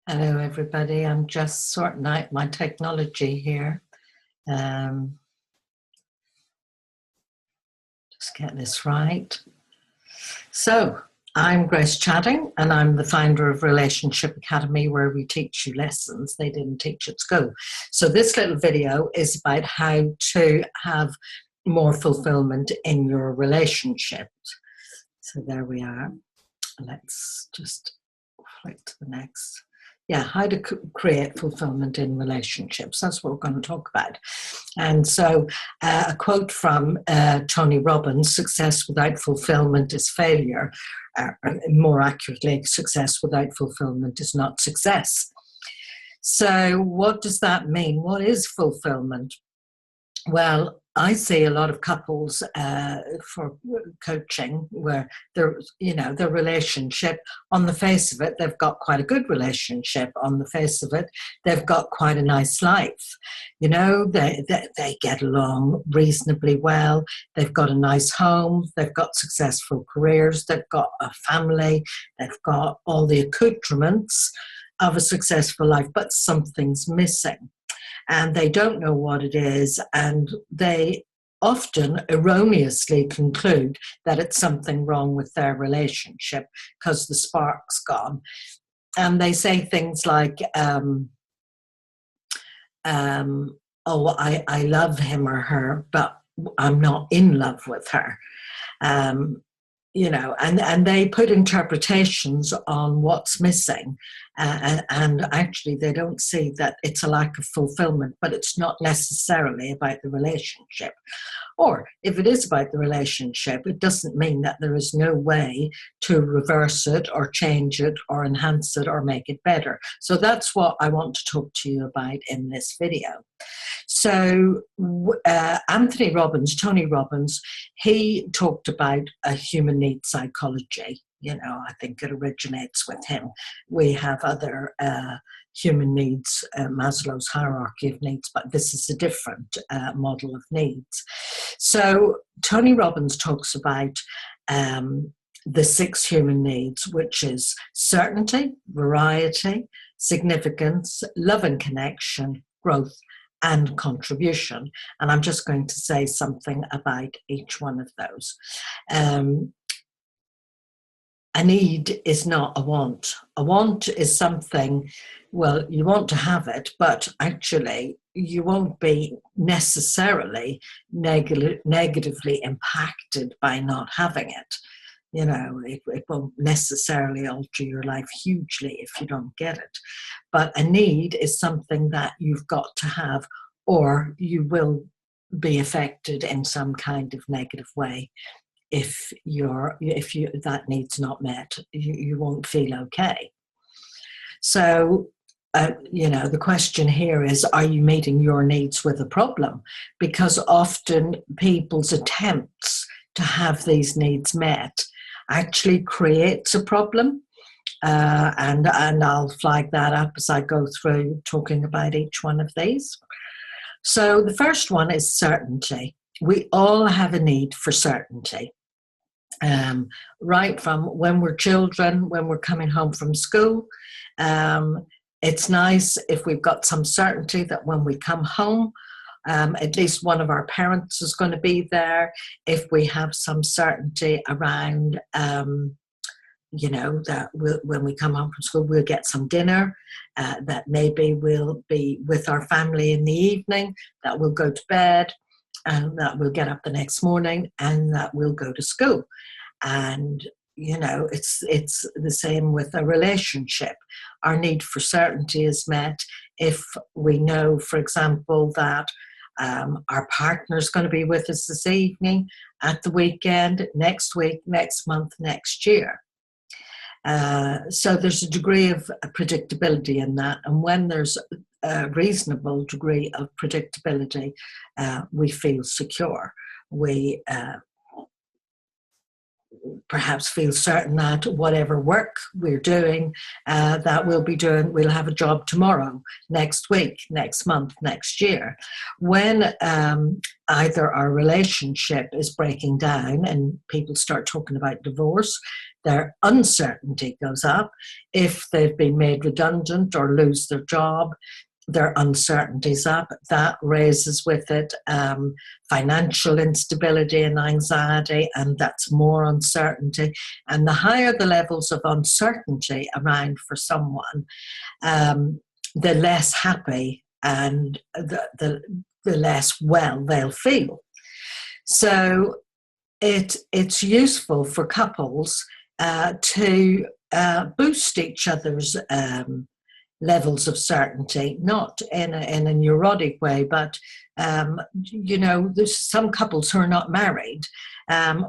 Hello, everybody. I'm just sorting out my technology here. Just get this right. So, I'm Grace Chadding, and I'm the founder of Relationship Academy, where we teach you lessons they didn't teach at school. So, this little video is about how to have more fulfillment in your relationships. So, there we are. Let's just flick to the next. Yeah, how to create fulfillment in relationships. That's what we're going to talk about. And so a quote from Tony Robbins: success without fulfillment is failure. More accurately, success without fulfillment is not success. So what does that mean? What is fulfillment? Well, I see a lot of couples for coaching where their relationship, on the face of it, they've got quite a good relationship. On the face of it, they've got quite a nice life. They get along reasonably well. They've got a nice home. They've got successful careers. They've got a family. They've got all the accoutrements of a successful life, but something's missing. And they don't know what it is, and they often erroneously conclude that it's something wrong with their relationship because the spark's gone. And they say things like, oh, I love him or her, but I'm not in love with her. And they put interpretations on what's missing, and actually they don't see that it's a lack of fulfillment, but it's not necessarily about the relationship. Or if it is about the relationship, it doesn't mean that there is no way to reverse it or change it or enhance it or make it better. So that's what I want to talk to you about in this video. So Tony Robbins, he talked about a human needs psychology. I think it originates with him. We have other human needs, Maslow's hierarchy of needs, but this is a different model of needs. So Tony Robbins talks about the 6 human needs, which is certainty, variety, significance, love and connection, growth, and contribution. And I'm just going to say something about each one of those. A need is not a want. A want is something, well, you want to have it, but actually you won't be necessarily negatively impacted by not having it. It won't necessarily alter your life hugely if you don't get it. But a need is something that you've got to have, or you will be affected in some kind of negative way. If that need's not met, you won't feel okay. So, the question here is, are you meeting your needs with a problem? Because often people's attempts to have these needs met actually creates a problem. And I'll flag that up as I go through talking about each one of these. So the first one is certainty. We all have a need for certainty. Right from when we're children, when we're coming home from school, it's nice if we've got some certainty that when we come home, at least one of our parents is going to be there. If we have some certainty around, that when we come home from school, we'll get some dinner, that maybe we'll be with our family in the evening, that we'll go to bed, and that we'll get up the next morning, and that we'll go to school. And it's the same with a relationship. Our need for certainty is met if we know, for example, that our partner's going to be with us this evening, at the weekend, next week, next month, next year. So there's a degree of predictability in that, and when there's a reasonable degree of predictability, we feel secure. We perhaps feel certain that whatever work we're doing, that we'll be doing, we'll have a job tomorrow, next week, next month, next year. When either our relationship is breaking down and people start talking about divorce, their uncertainty goes up. If they've been made redundant or lose their job, their uncertainty's up. That raises with it financial instability and anxiety, and that's more uncertainty. And the higher the levels of uncertainty around for someone, the less happy and the less well they'll feel. So it's useful for couples to boost each other's levels of certainty, not in a neurotic way, but there's some couples who are not married,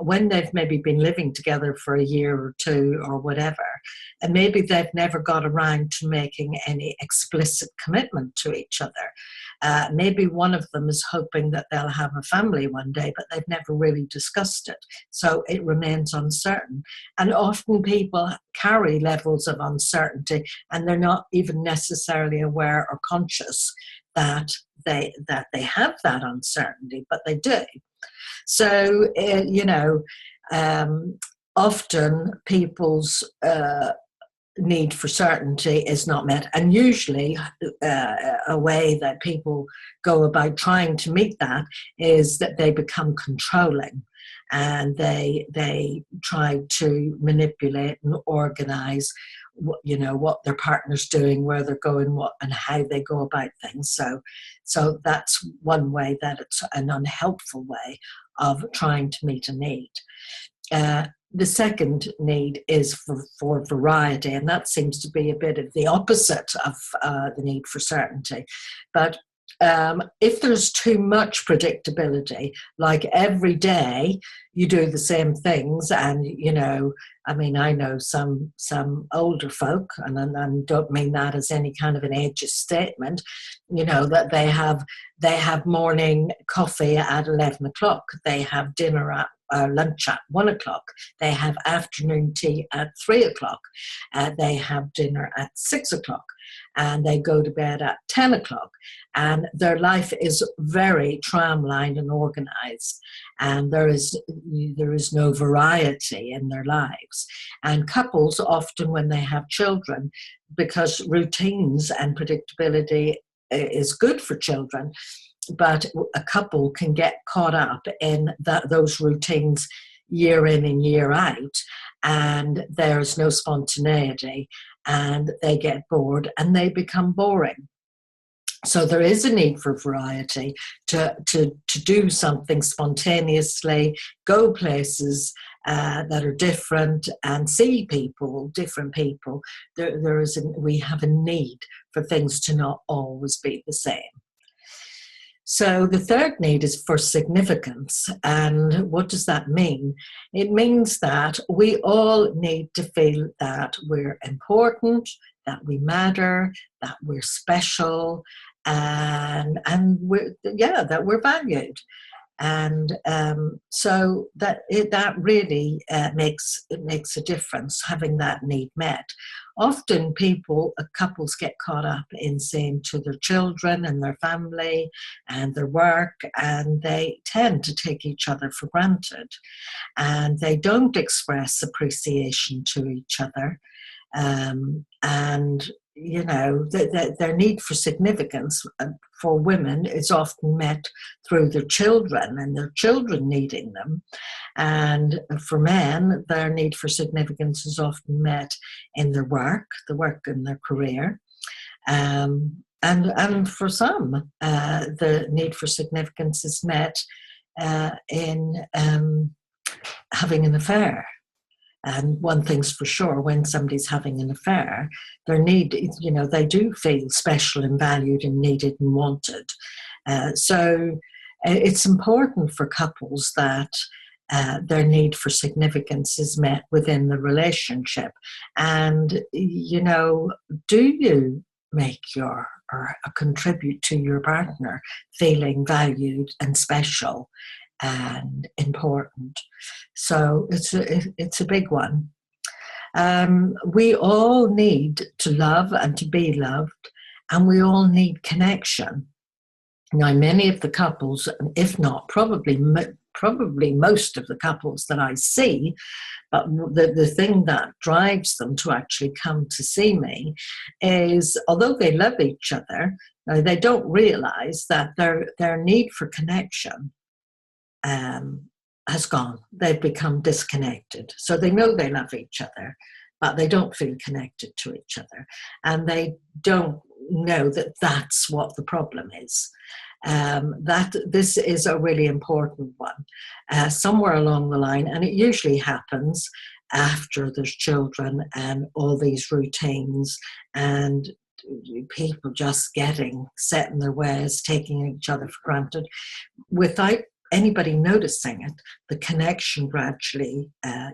when they've maybe been living together for a year or two or whatever, and maybe they've never got around to making any explicit commitment to each other. Maybe one of them is hoping that they'll have a family one day, but they've never really discussed it. So it remains uncertain. And often people carry levels of uncertainty and they're not even necessarily aware or conscious that they have that uncertainty, but they do. So, often people's need for certainty is not met, and usually a way that people go about trying to meet that is that they become controlling, and they try to manipulate and organize what their partner's doing, where they're going, what and how they go about things. So that's one way that it's an unhelpful way of trying to meet a need. The second need is for variety, and that seems to be a bit of the opposite of the need for certainty. But if there's too much predictability, like every day you do the same things, and I know some older folk, and I don't mean that as any kind of an ageist statement, that they have morning coffee at 11 o'clock, they have dinner at lunch at 1 o'clock, they have afternoon tea at 3 o'clock, they have dinner at 6 o'clock, and they go to bed at 10 o'clock. And their life is very tramlined and organized, and there is no variety in their lives. And couples often, when they have children, because routines and predictability is good for children, but a couple can get caught up in those routines year in and year out, and there's no spontaneity, and they get bored and they become boring. So there is a need for variety, to do something spontaneously, go places that are different, and see different people. We have a need for things to not always be the same. So the third need is for significance. And what does that mean? It means that we all need to feel that we're important, that we matter, that we're special, and that we're valued. And so that really makes a difference, having that need met. Often couples get caught up in saying to their children and their family and their work, and they tend to take each other for granted, and they don't express appreciation to each other. And their need for significance for women is often met through their children and their children needing them. And for men, their need for significance is often met in their work in their career. And for some, the need for significance is met in having an affair. And one thing's for sure, when somebody's having an affair, they do feel special and valued and needed and wanted. So it's important for couples that their need for significance is met within the relationship. And, do you make or contribute to your partner feeling valued and special and important? So it's a big one. We all need to love and to be loved, and we all need connection. Now, many of the couples, if not probably probably most of the couples that I see, but the thing that drives them to actually come to see me is, although they love each other, they don't realize that their need for connection has gone. They've become disconnected. So they know they love each other, but they don't feel connected to each other. And they don't know that that's what the problem is. That this is a really important one somewhere along the line, and it usually happens after there's children and all these routines and people just getting set in their ways, taking each other for granted without anybody noticing it. The connection gradually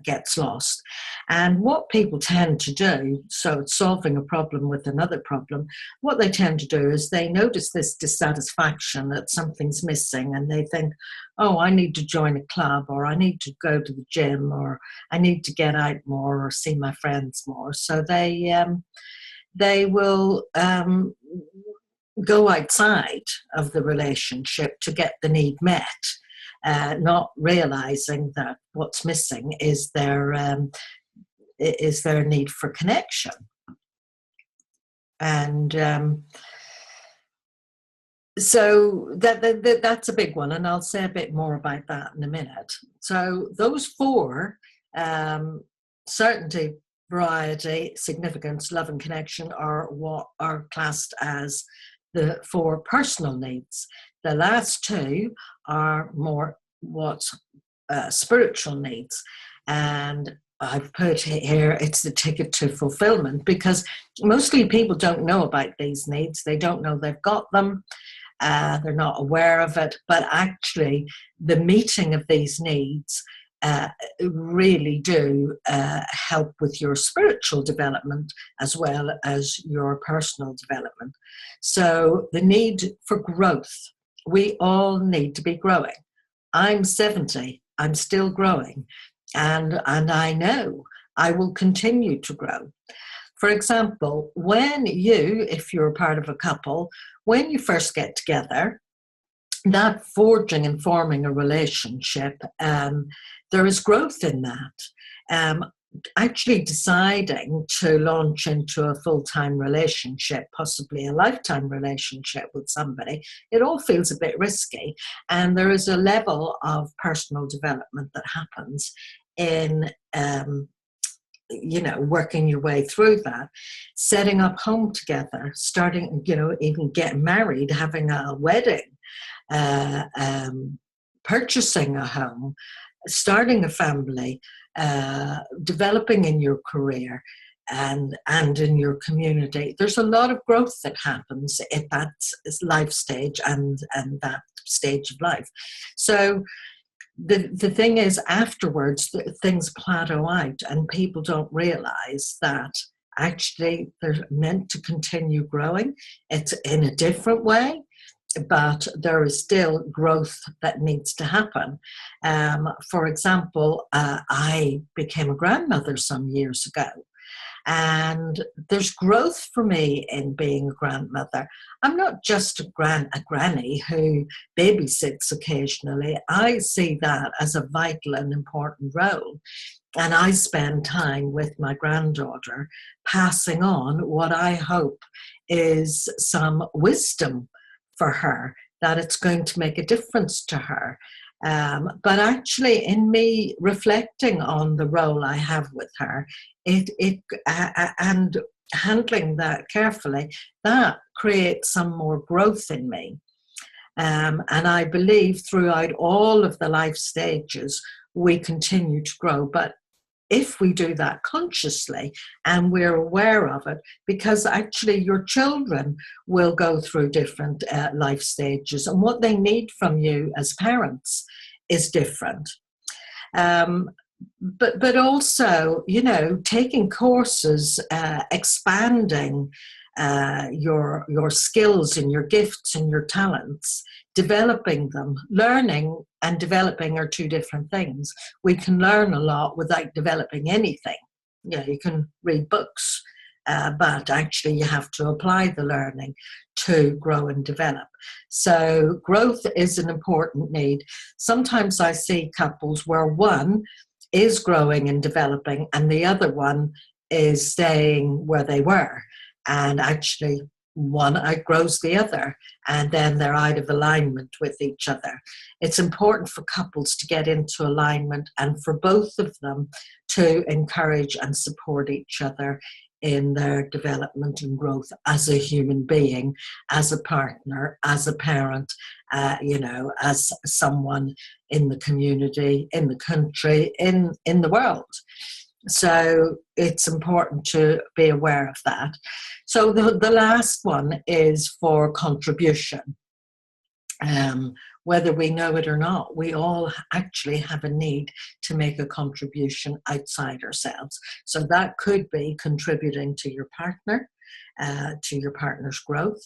gets lost. And what people tend to do, so it's solving a problem with another problem, what they tend to do is they notice this dissatisfaction that something's missing, and they think, oh, I need to join a club, or I need to go to the gym, or I need to get out more or see my friends more. So they will go outside of the relationship to get the need met, not realizing that what's missing is their need for connection. And so that's a big one, and I'll say a bit more about that in a minute. So those four, certainty, variety, significance, love and connection, are what are classed as the four personal needs. The last two are more what's spiritual needs. And I've put here, it's the ticket to fulfillment, because mostly people don't know about these needs. They don't know they've got them. They're not aware of it. But actually, the meeting of these needs really do help with your spiritual development as well as your personal development. So the need for growth, we all need to be growing. I'm 70, I'm still growing, and I know I will continue to grow. For example, when you, if you're part of a couple, when you first get together, that forging and forming a relationship, there is growth in that. Actually deciding to launch into a full-time relationship, possibly a lifetime relationship with somebody, it all feels a bit risky. And there is a level of personal development that happens in working your way through that, setting up home together, starting, even getting married, having a wedding, purchasing a home, starting a family, developing in your career and in your community. There's a lot of growth that happens at that life stage and that stage of life. So the thing is, afterwards, things plateau out, and people don't realize that actually they're meant to continue growing. It's in a different way, but there is still growth that needs to happen. For example, I became a grandmother some years ago, and there's growth for me in being a grandmother. I'm not just a granny who babysits occasionally. I see that as a vital and important role. And I spend time with my granddaughter, passing on what I hope is some wisdom for her, that it's going to make a difference to her. But actually, in me reflecting on the role I have with her, and handling that carefully, that creates some more growth in me. And I believe throughout all of the life stages, we continue to grow. But if we do that consciously and we're aware of it, because actually your children will go through different life stages, and what they need from you as parents is different. But also, taking courses, expanding your skills and your gifts and your talents, developing them. Learning and developing are two different things. We can learn a lot without developing anything. You can read books but actually you have to apply the learning to grow and develop. So growth is an important need. Sometimes I see couples where one is growing and developing and the other one is staying where they were, and actually one outgrows the other, and then they're out of alignment with each other. It's important for couples to get into alignment and for both of them to encourage and support each other in their development and growth as a human being, as a partner, as a parent, as someone in the community, in the country, in the world. So it's important to be aware of that. So the last one is for contribution. Whether we know it or not, we all actually have a need to make a contribution outside ourselves. So that could be contributing to your partner, to your partner's growth.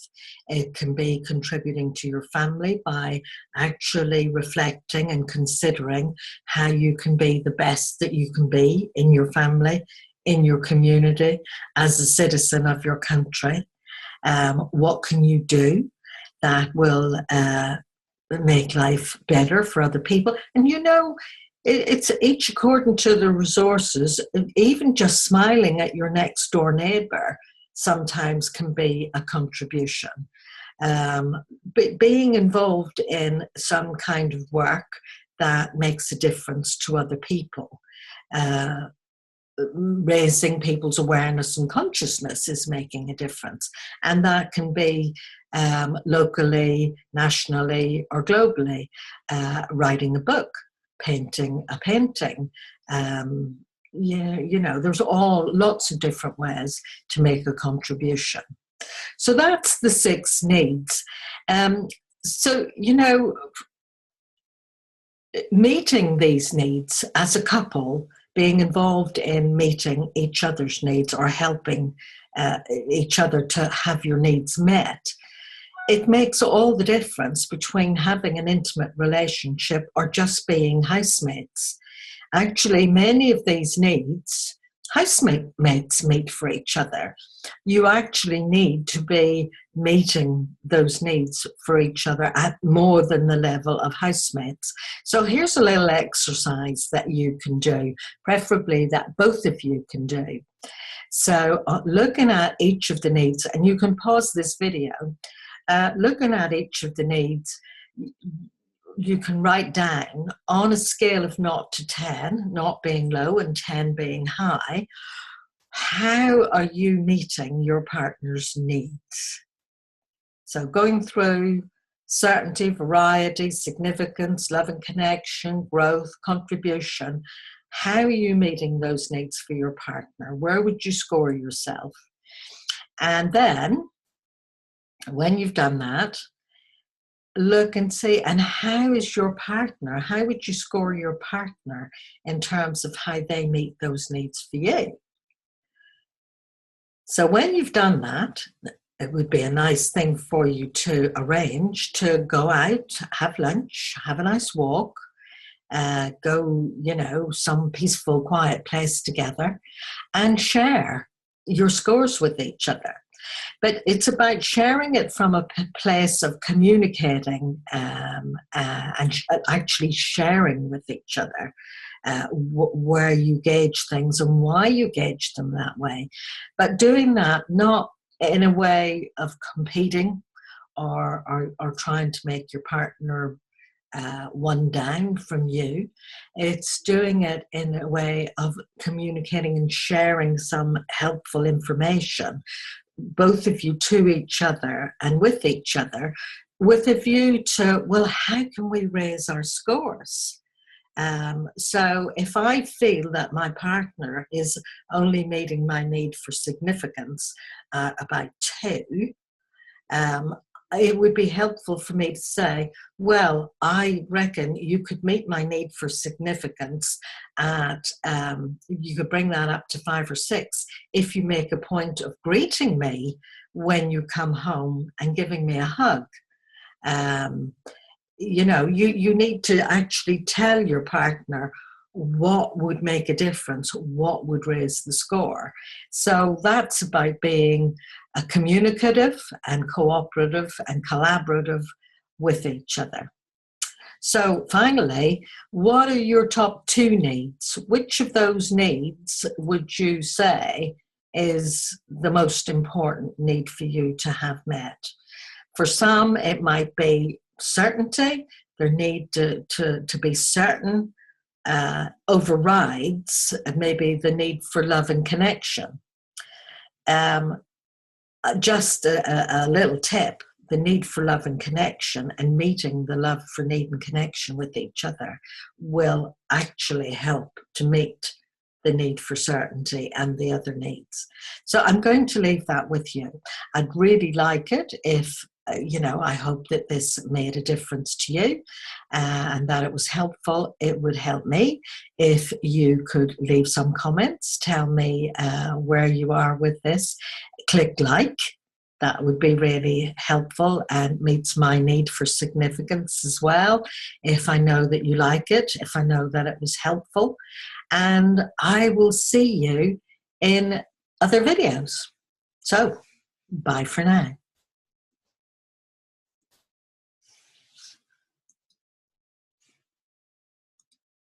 It can be contributing to your family by actually reflecting and considering how you can be the best that you can be in your family, in your community, as a citizen of your country. What can you do that will make life better for other people? And it's each according to the resources. Even just smiling at your next door neighbour sometimes can be a contribution. But being involved in some kind of work that makes a difference to other people, raising people's awareness and consciousness is making a difference. And that can be locally, nationally, or globally. Writing a book, painting a painting. There's lots of different ways to make a contribution. So that's the 6 needs. Meeting these needs as a couple, being involved in meeting each other's needs or helping each other to have your needs met, it makes all the difference between having an intimate relationship or just being housemates. Actually, many of these needs, housemates meet for each other. You actually need to be meeting those needs for each other at more than the level of housemates. So here's a little exercise that you can do, preferably that both of you can do. So looking at each of the needs, and you can pause this video, looking at each of the needs, you can write down on a scale of 0 to 10, 0 being low and 10 being high, how are you meeting your partner's needs? So going through certainty, variety, significance, love and connection, growth, contribution, how are you meeting those needs for your partner? Where would you score yourself? And then, when you've done that, look and see, and how is your partner, how would you score your partner in terms of how they meet those needs for you? So when you've done that, it would be a nice thing for you to arrange to go out, have lunch, have a nice walk, go, some peaceful, quiet place together and share your scores with each other. But it's about sharing it from a place of communicating and actually sharing with each other where you gauge things and why you gauge them that way. But doing that not in a way of competing or trying to make your partner one down from you. It's doing it in a way of communicating and sharing some helpful information, both of you to each other and with each other, with a view to, well, how can we raise our scores? So if I feel that my partner is only meeting my need for significance about 2, it would be helpful for me to say, well, I reckon you could meet my need for significance at, you could bring that up to 5 or 6 if you make a point of greeting me when you come home and giving me a hug. You need to actually tell your partner what would make a difference, what would raise the score. So that's about being a communicative and cooperative and collaborative with each other. So finally, what are your top 2 needs? Which of those needs would you say is the most important need for you to have met? For some, it might be certainty. Their need to be certain overrides maybe the need for love and connection. Just a little tip: the need for love and connection and meeting the love for need and connection with each other will actually help to meet the need for certainty and the other needs. So I'm going to leave that with you. I'd really like it if, I hope that this made a difference to you and that it was helpful. It would help me if you could leave some comments, tell me where you are with this. Click like. That would be really helpful and meets my need for significance as well. If I know that you like it, if I know that it was helpful. And I will see you in other videos. So, bye for now.